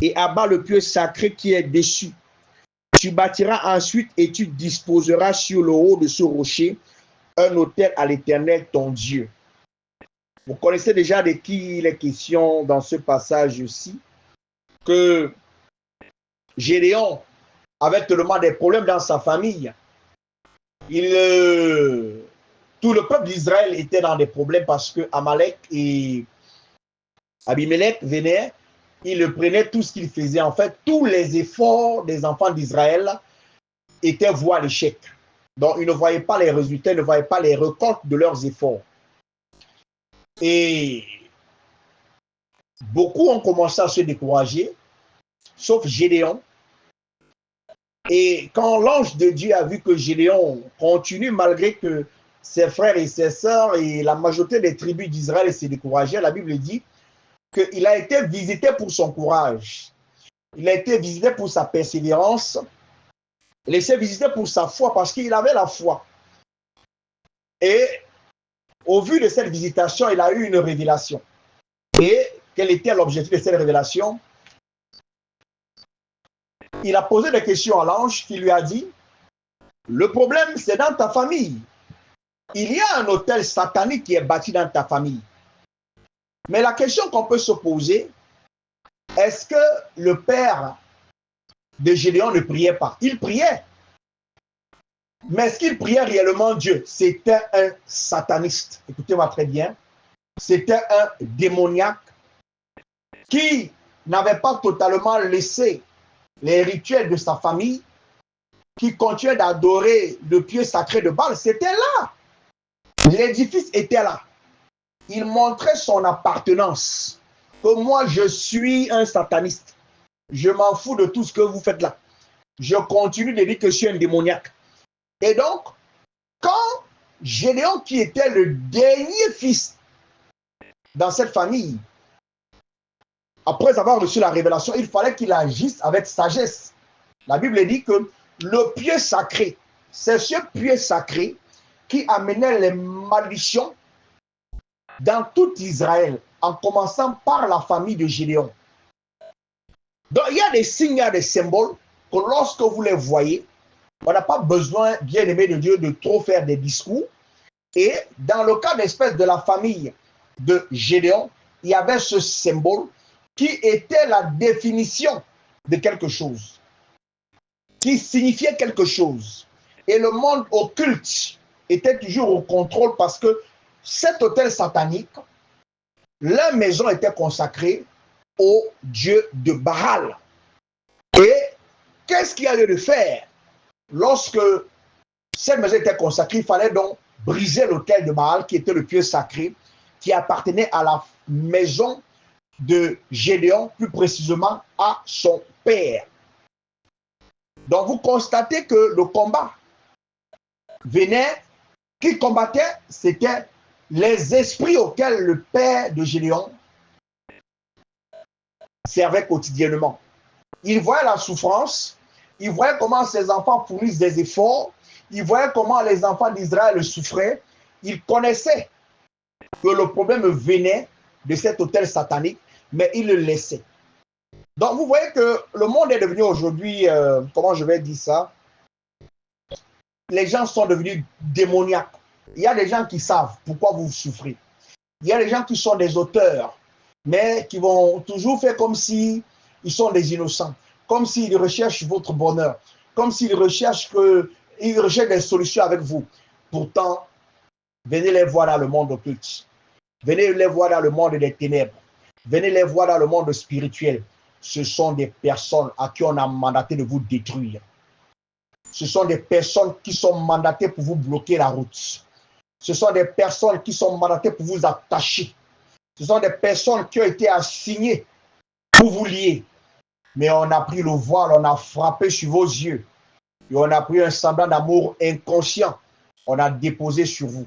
et abat le pieu sacré qui est dessus. Tu bâtiras ensuite et tu disposeras sur le haut de ce rocher un autel à l'Éternel ton Dieu. » Vous connaissez déjà de qui il est question dans ce passage-ci, que Gédéon avait tellement de problèmes dans sa famille. Tout le peuple d'Israël était dans des problèmes parce que Amalek et Abimelech venaient, ils le prenaient tout ce qu'il faisait. En fait, tous les efforts des enfants d'Israël étaient voués à l'échec. Donc, ils ne voyaient pas les résultats, ils ne voyaient pas les récoltes de leurs efforts. Et beaucoup ont commencé à se décourager, sauf Gédéon. Et quand l'ange de Dieu a vu que Gédéon continue, malgré que ses frères et ses sœurs et la majorité des tribus d'Israël s'est découragée, la Bible dit qu'il a été visité pour son courage. Il a été visité pour sa persévérance. Il a été visité pour sa foi, parce qu'il avait la foi. Et au vu de cette visitation, il a eu une révélation. Et quel était l'objectif de cette révélation? Il a posé des questions à l'ange qui lui a dit, le problème c'est dans ta famille. Il y a un autel satanique qui est bâti dans ta famille. Mais la question qu'on peut se poser, est-ce que le père de Gédéon ne priait pas? Il priait. Mais est-ce qu'il priait réellement Dieu? C'était un sataniste. Écoutez-moi très bien. C'était un démoniaque qui n'avait pas totalement laissé les rituels de sa famille, qui continuait d'adorer le pieu sacré de Baal. C'était là. L'édifice était là. Il montrait son appartenance. Que moi, je suis un sataniste. Je m'en fous de tout ce que vous faites là. Je continue de dire que je suis un démoniaque. Et donc, quand Gédéon, qui était le dernier fils dans cette famille, après avoir reçu la révélation, il fallait qu'il agisse avec sagesse. La Bible dit que le pieu sacré, c'est ce pieu sacré qui amenait les malédictions dans tout Israël, en commençant par la famille de Gédéon. Donc, il y a des signes, il y a des symboles que lorsque vous les voyez, on n'a pas besoin, bien aimé de Dieu, de trop faire des discours. Et dans le cas d'espèce de la famille de Gédéon, il y avait ce symbole qui était la définition de quelque chose, qui signifiait quelque chose. Et le monde occulte était toujours au contrôle parce que cet autel satanique, leur maison était consacrée au dieu de Baal. Et qu'est-ce qu'il y a lieu de faire? Lorsque cette maison était consacrée, il fallait donc briser l'autel de Baal, qui était le pieu sacré, qui appartenait à la maison de Gédéon, plus précisément à son père. Donc vous constatez que le combat venait, qui combattait, c'était les esprits auxquels le père de Gédéon servait quotidiennement. Il voyait la souffrance, il voyait comment ses enfants fournissent des efforts, il voyait comment les enfants d'Israël souffraient, il connaissait que le problème venait de cet autel satanique, mais il le laissait. Donc vous voyez que le monde est devenu aujourd'hui, comment je vais dire ça, les gens sont devenus démoniaques. Il y a des gens qui savent pourquoi vous souffrez. Il y a des gens qui sont des auteurs, mais qui vont toujours faire comme si ils sont des innocents, comme s'ils recherchent votre bonheur, comme s'ils recherchent des solutions avec vous. Pourtant, venez les voir dans le monde occulte. Venez les voir dans le monde des ténèbres. Venez les voir dans le monde spirituel. Ce sont des personnes à qui on a mandaté de vous détruire. Ce sont des personnes qui sont mandatées pour vous bloquer la route. Ce sont des personnes qui sont mandatées pour vous attacher. Ce sont des personnes qui ont été assignées pour vous lier. Mais on a pris le voile, on a frappé sur vos yeux. Et on a pris un semblant d'amour inconscient. On a déposé sur vous.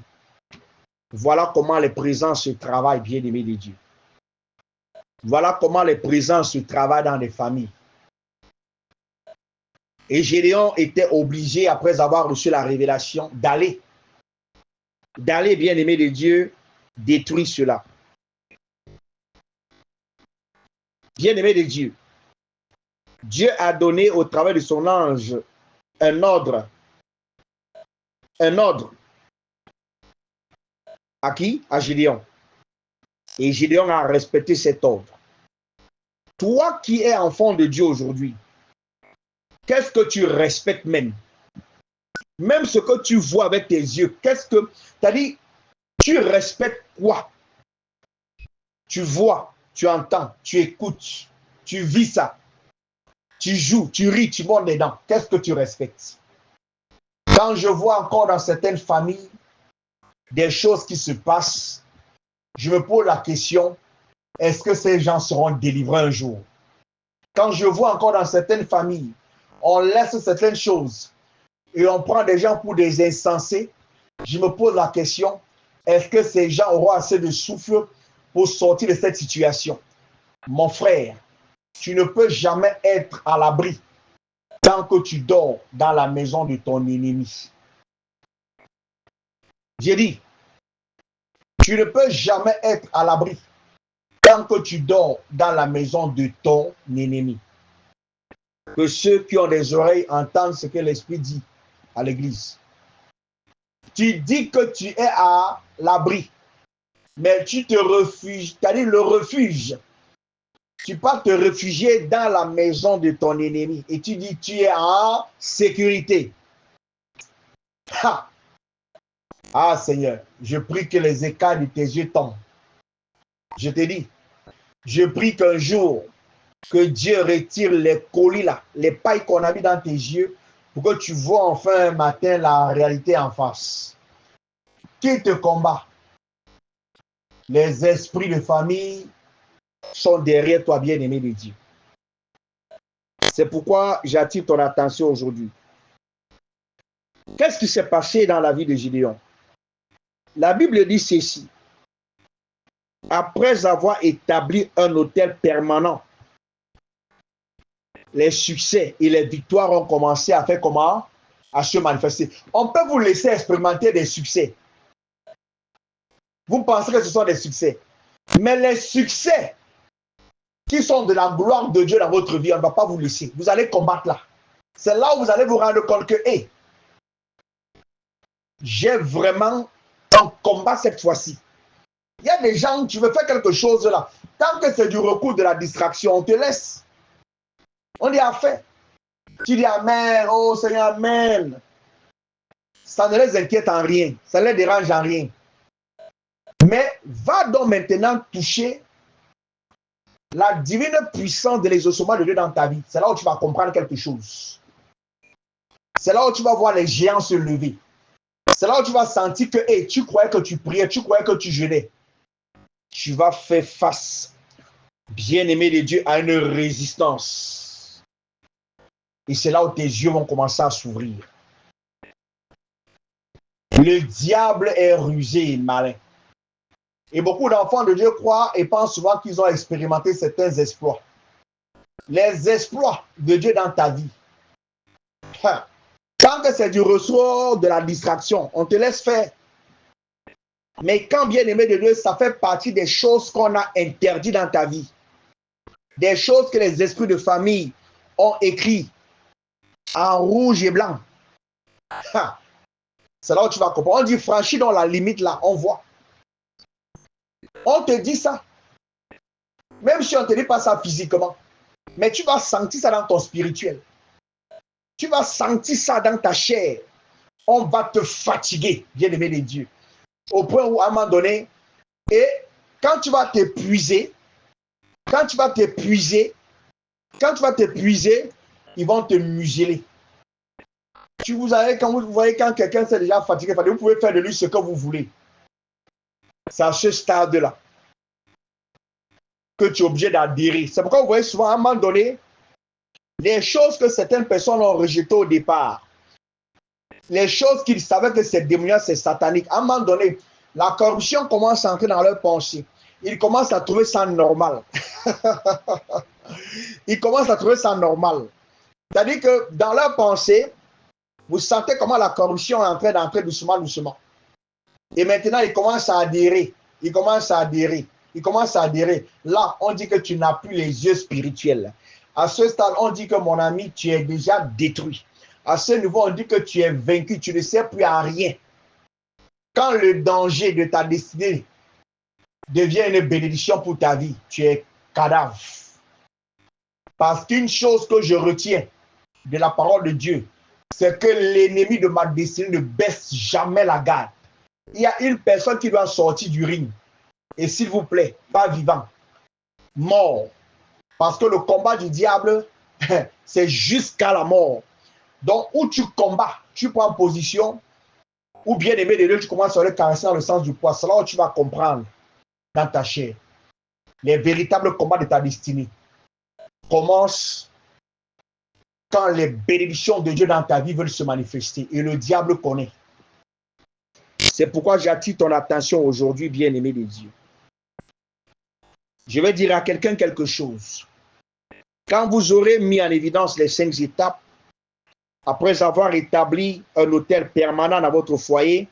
Voilà comment les présences se travaillent, bien-aimés de Dieu. Voilà comment les présences se travaillent dans les familles. Et Gédéon était obligé, après avoir reçu la révélation, d'aller, bien-aimé de Dieu, détruire cela. Bien-aimé de Dieu, Dieu a donné au travers de son ange un ordre. Un ordre. À qui? À Gédéon. Et Gédéon a respecté cet ordre. Toi qui es enfant de Dieu aujourd'hui, qu'est-ce que tu respectes même? Même ce que tu vois avec tes yeux, qu'est-ce que... C'est-à-dire, tu respectes quoi? Tu vois, tu entends, tu écoutes, tu vis ça. Tu joues, tu ris, tu montes les dents. Qu'est-ce que tu respectes? Quand je vois encore dans certaines familles des choses qui se passent, je me pose la question, est-ce que ces gens seront délivrés un jour? Quand je vois encore dans certaines familles, on laisse certaines choses et on prend des gens pour des insensés, je me pose la question, est-ce que ces gens auront assez de souffle pour sortir de cette situation? Mon frère, tu ne peux jamais être à l'abri tant que tu dors dans la maison de ton ennemi. J'ai dit, tu ne peux jamais être à l'abri tant que tu dors dans la maison de ton ennemi. Que ceux qui ont des oreilles entendent ce que l'Esprit dit à l'église. Tu dis que tu es à l'abri, mais tu te refuges, c'est-à-dire le refuge. Tu peux te réfugier dans la maison de ton ennemi et tu dis tu es en sécurité. Ha! Ah Seigneur, je prie que les écailles de tes yeux tombent. Je te dis, je prie qu'un jour, que Dieu retire les colis là, les pailles qu'on a mis dans tes yeux, pour que tu vois enfin un matin la réalité en face. Qui te combat? Les esprits de famille sont derrière toi, bien-aimé de Dieu. C'est pourquoi j'attire ton attention aujourd'hui. Qu'est-ce qui s'est passé dans la vie de Gédéon? La Bible dit ceci. Après avoir établi un autel permanent, les succès et les victoires ont commencé à faire comment? À se manifester. On peut vous laisser expérimenter des succès. Vous pensez que ce sont des succès. Mais les succès qui sont de la gloire de Dieu dans votre vie, on ne va pas vous laisser. Vous allez combattre là. C'est là où vous allez vous rendre compte que, hey, j'ai vraiment un combat cette fois-ci. Il y a des gens, tu veux faire quelque chose là. Tant que c'est du recours de la distraction, on te laisse. On dit affaire. Tu dis Amen, oh Seigneur, Amen. Ça ne les inquiète en rien, ça ne les dérange en rien. Mais va donc maintenant toucher la divine puissance de l'exaucement de Dieu dans ta vie. C'est là où tu vas comprendre quelque chose. C'est là où tu vas voir les géants se lever. C'est là où tu vas sentir que hey, tu croyais que tu priais, tu croyais que tu jeûnais. Tu vas faire face, bien-aimé de Dieu, à une résistance. Et c'est là où tes yeux vont commencer à s'ouvrir. Le diable est rusé et malin. Et beaucoup d'enfants de Dieu croient et pensent souvent qu'ils ont expérimenté certains exploits. Les exploits de Dieu dans ta vie. Tant que c'est du ressort de la distraction, on te laisse faire. Mais quand bien aimé de Dieu, ça fait partie des choses qu'on a interdites dans ta vie. Des choses que les esprits de famille ont écrites en rouge et blanc. C'est là où tu vas comprendre. On dit franchis dans la limite là, on voit. On te dit ça. Même si on ne te dit pas ça physiquement. Mais tu vas sentir ça dans ton spirituel. Tu vas sentir ça dans ta chair. On va te fatiguer, bien-aimé de Dieu. Au point où, à un moment donné, et quand tu vas t'épuiser, quand tu vas t'épuiser, ils vont te museler. Quand vous voyez quand quelqu'un s'est déjà fatigué, vous pouvez faire de lui ce que vous voulez. C'est à ce stade-là que tu es obligé d'adhérer. C'est pourquoi vous voyez souvent, à un moment donné, les choses que certaines personnes ont rejetées au départ, les choses qu'ils savaient que c'est démoniaque, c'est satanique, à un moment donné, la corruption commence à entrer dans leur pensée. Ils commencent à trouver ça normal. Ils commencent à trouver ça normal. C'est-à-dire que dans leur pensée, vous sentez comment la corruption est en train d'entrer doucement, doucement. Et maintenant, ils commencent à adhérer. Ils commencent à adhérer. Ils commencent à adhérer. Là, on dit que tu n'as plus les yeux spirituels. À ce stade, on dit que mon ami, tu es déjà détruit. À ce niveau, on dit que tu es vaincu. Tu ne sers plus à rien. Quand le danger de ta destinée devient une bénédiction pour ta vie, tu es cadavre. Parce qu'une chose que je retiens de la parole de Dieu, c'est que l'ennemi de ma destinée ne baisse jamais la garde. Il y a une personne qui doit sortir du ring. Et s'il vous plaît, pas vivant, mort. Parce que le combat du diable, c'est jusqu'à la mort. Donc, où tu combats, tu prends position, ou bien aimé de Dieu, tu commences à le caresser dans le sens du poids. C'est là où tu vas comprendre dans ta chair. Les véritables combats de ta destinée commencent quand les bénédictions de Dieu dans ta vie veulent se manifester. Et le diable connaît. C'est pourquoi j'attire ton attention aujourd'hui, bien-aimé de Dieu. Je vais dire à quelqu'un quelque chose. Quand vous aurez mis en évidence les 5 étapes, après avoir établi un hôtel permanent dans votre foyer,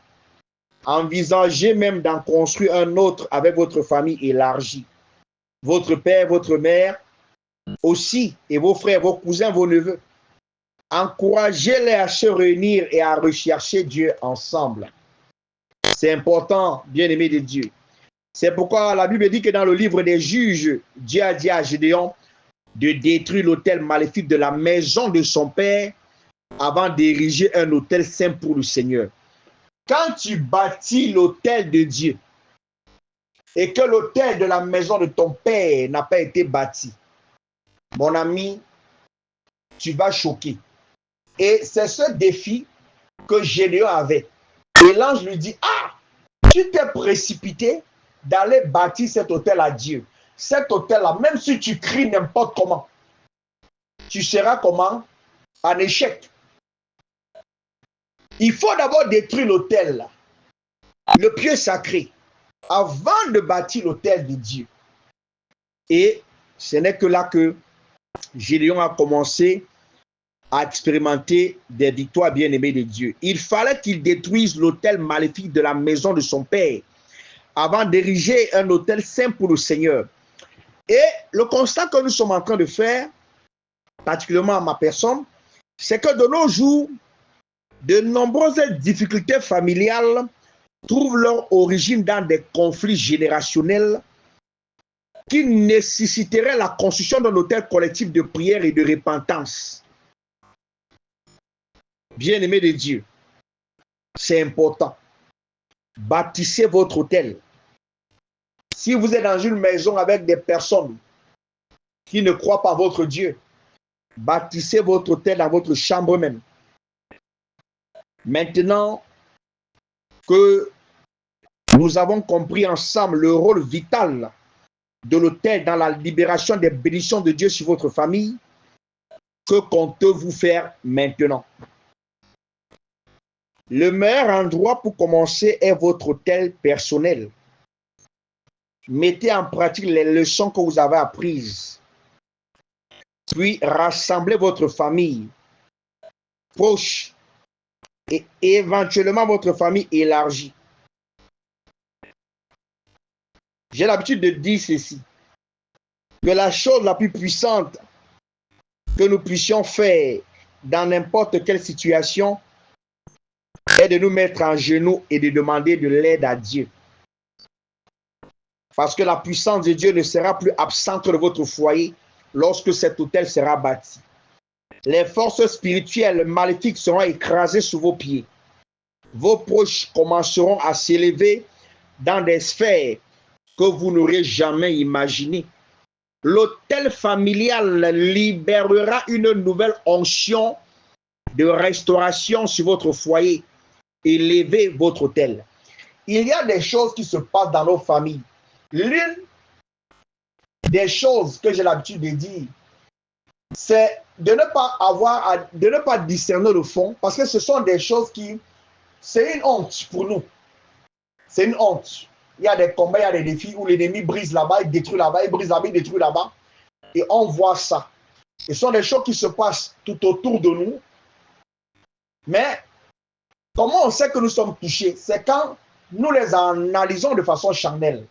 envisagez même d'en construire un autre avec votre famille élargie. Votre père, votre mère aussi, et vos frères, vos cousins, vos neveux. Encouragez-les à se réunir et à rechercher Dieu ensemble. C'est important, bien-aimé de Dieu. C'est pourquoi la Bible dit que dans le livre des Juges, Dieu a dit à Gédéon de détruire l'autel maléfique de la maison de son père avant d'ériger un autel saint pour le Seigneur. Quand tu bâtis l'autel de Dieu et que l'autel de la maison de ton père n'a pas été bâti, mon ami, tu vas choquer. Et c'est ce défi que Gédéon avait. Et l'ange lui dit, ah, tu t'es précipité d'aller bâtir cet autel à Dieu. Cet autel-là, même si tu cries n'importe comment, tu seras comment? En échec. Il faut d'abord détruire l'autel, le pieu sacré, avant de bâtir l'autel de Dieu. Et ce n'est que là que Gédéon a commencé à expérimenter des victoires bien-aimées de Dieu. Il fallait qu'il détruise l'autel maléfique de la maison de son père avant d'ériger un autel saint pour le Seigneur. Et le constat que nous sommes en train de faire, particulièrement à ma personne, c'est que de nos jours, de nombreuses difficultés familiales trouvent leur origine dans des conflits générationnels qui nécessiterait la construction d'un hôtel collectif de prière et de repentance. Bien-aimés de Dieu, c'est important. Bâtissez votre hôtel. Si vous êtes dans une maison avec des personnes qui ne croient pas votre Dieu, bâtissez votre hôtel dans votre chambre même. Maintenant que nous avons compris ensemble le rôle vital de l'autel dans la libération des bénédictions de Dieu sur votre famille, que comptez-vous faire maintenant? Le meilleur endroit pour commencer est votre hôtel personnel. Mettez en pratique les leçons que vous avez apprises. Puis rassemblez votre famille proche et éventuellement votre famille élargie. J'ai l'habitude de dire ceci, que la chose la plus puissante que nous puissions faire dans n'importe quelle situation est de nous mettre en genoux et de demander de l'aide à Dieu. Parce que la puissance de Dieu ne sera plus absente de votre foyer lorsque cet hôtel sera bâti. Les forces spirituelles maléfiques seront écrasées sous vos pieds. Vos proches commenceront à s'élever dans des sphères que vous n'aurez jamais imaginées. L'hôtel familial libérera une nouvelle onction de restauration sur votre foyer. Élevez votre hôtel. Il y a des choses qui se passent dans nos familles. L'une des choses que j'ai l'habitude de dire, c'est de ne pas discerner le fond, parce que ce sont des choses qui, c'est une honte pour nous. C'est une honte. Il y a des combats, il y a des défis où l'ennemi brise là-bas, il détruit là-bas, il brise là-bas, il détruit là-bas. Et on voit ça. Ce sont des choses qui se passent tout autour de nous. Mais comment on sait que nous sommes touchés? C'est quand nous les analysons de façon charnelle.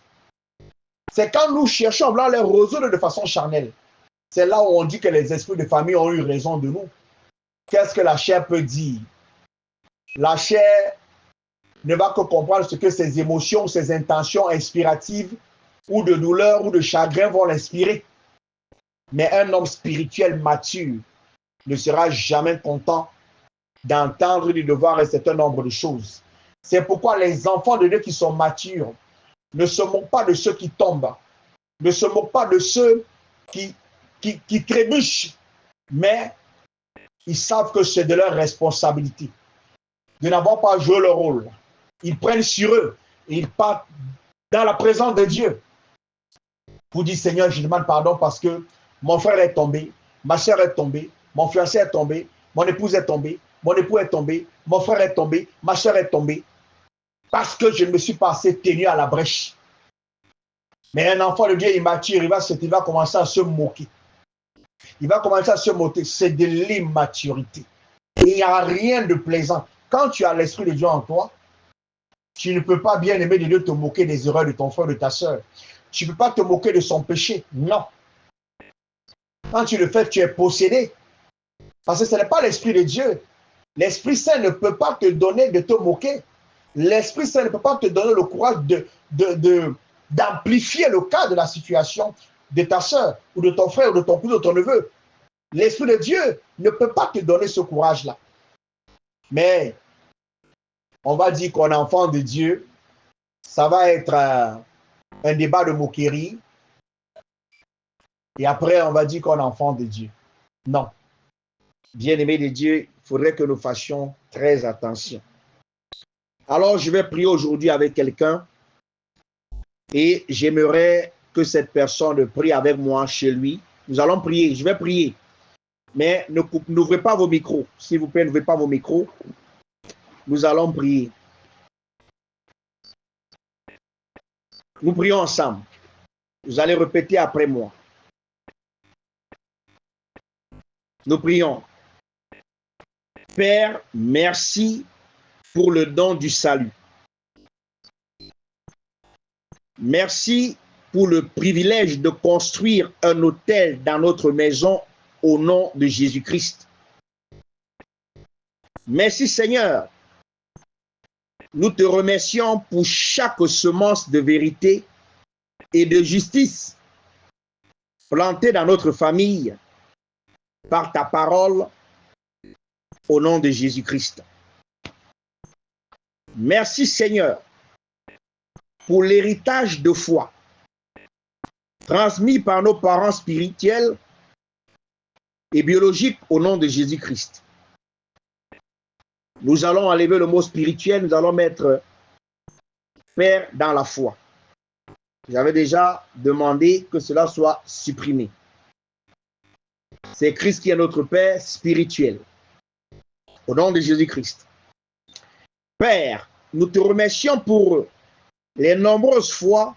C'est quand nous cherchons à les résoudre de façon charnelle. C'est là où on dit que les esprits de famille ont eu raison de nous. Qu'est-ce que la chair peut dire? La chair ne va que comprendre ce que ses émotions, ses intentions inspiratives ou de douleur ou de chagrin vont l'inspirer. Mais un homme spirituel mature ne sera jamais content d'entendre du devoir un certain nombre de choses. C'est pourquoi les enfants de Dieu qui sont matures ne se moquent pas de ceux qui tombent, ne se moquent pas de ceux qui trébuchent, mais ils savent que c'est de leur responsabilité de n'avoir pas joué leur rôle. Ils prennent sur eux et ils partent dans la présence de Dieu pour dire: Seigneur, je demande pardon parce que mon frère est tombé, ma soeur est tombée, mon fiancé est tombé, mon épouse est tombée, mon époux est tombé, mon frère est tombé, ma soeur est tombée, parce que je ne me suis pas assez tenu à la brèche. Mais un enfant de Dieu immature, il va commencer à se moquer. Il va commencer à se moquer. C'est de l'immaturité. Il n'y a rien de plaisant. Quand tu as l'Esprit de Dieu en toi, tu ne peux pas, bien aimer de Dieu, te moquer des erreurs de ton frère, de ta soeur. Tu ne peux pas te moquer de son péché. Non. Quand tu le fais, tu es possédé. Parce que ce n'est pas l'Esprit de Dieu. L'Esprit Saint ne peut pas te donner de te moquer. L'Esprit Saint ne peut pas te donner le courage d'amplifier le cas de la situation de ta soeur, ou de ton frère, ou de ton cousin, ou de ton neveu. L'Esprit de Dieu ne peut pas te donner ce courage-là. Mais on va dire qu'on est enfant de Dieu, ça va être un débat de moquerie. Et après, on va dire qu'on est enfant de Dieu. Non. Bien-aimés de Dieu, il faudrait que nous fassions très attention. Alors, je vais prier aujourd'hui avec quelqu'un et j'aimerais que cette personne prie avec moi chez lui. Nous allons prier, je vais prier. Mais n'ouvrez pas vos micros. S'il vous plaît, n'ouvrez pas vos micros. Nous allons prier. Nous prions ensemble. Vous allez répéter après moi. Nous prions. Père, merci pour le don du salut. Merci pour le privilège de construire un hôtel dans notre maison au nom de Jésus-Christ. Merci Seigneur. Nous te remercions pour chaque semence de vérité et de justice planté dans notre famille par ta parole au nom de Jésus-Christ. Merci Seigneur pour l'héritage de foi transmis par nos parents spirituels et biologiques au nom de Jésus-Christ. Nous allons enlever le mot spirituel, nous allons mettre Père dans la foi. J'avais déjà demandé que cela soit supprimé. C'est Christ qui est notre Père spirituel. Au nom de Jésus-Christ. Père, nous te remercions pour les nombreuses fois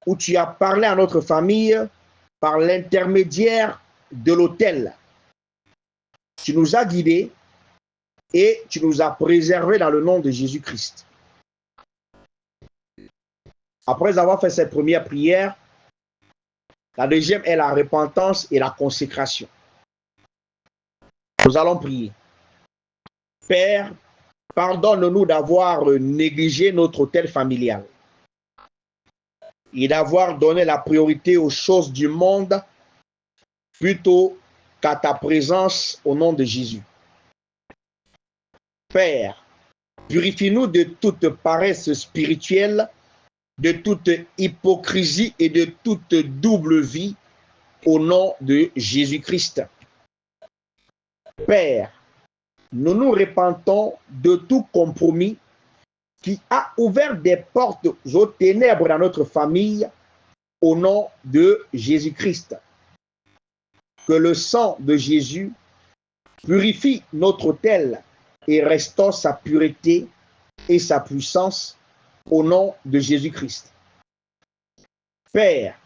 où tu as parlé à notre famille par l'intermédiaire de l'autel. Tu nous as guidés et tu nous as préservés dans le nom de Jésus-Christ. Après avoir fait cette première prière, la deuxième est la repentance et la consécration. Nous allons prier. Père, pardonne-nous d'avoir négligé notre autel familial et d'avoir donné la priorité aux choses du monde plutôt qu'à ta présence au nom de Jésus. Père, purifie-nous de toute paresse spirituelle, de toute hypocrisie et de toute double vie au nom de Jésus-Christ. Père, nous nous repentons de tout compromis qui a ouvert des portes aux ténèbres dans notre famille au nom de Jésus-Christ. Que le sang de Jésus purifie notre autel et restaure sa pureté et sa puissance au nom de Jésus-Christ. Père,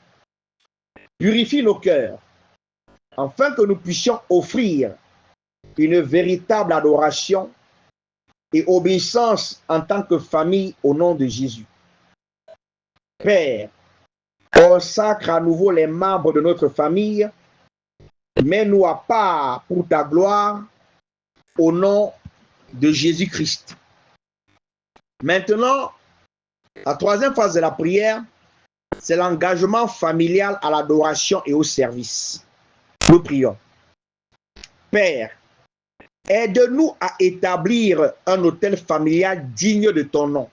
purifie nos cœurs afin que nous puissions offrir une véritable adoration et obéissance en tant que famille au nom de Jésus. Père, consacre à nouveau les membres de notre famille, mets-nous à part pour ta gloire au nom de Jésus-Christ. Maintenant, la troisième phase de la prière, c'est l'engagement familial à l'adoration et au service. Nous prions. Père, aide-nous à établir un autel familial digne de ton nom.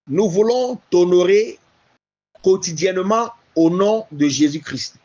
Nous voulons t'honorer quotidiennement au nom de Jésus-Christ.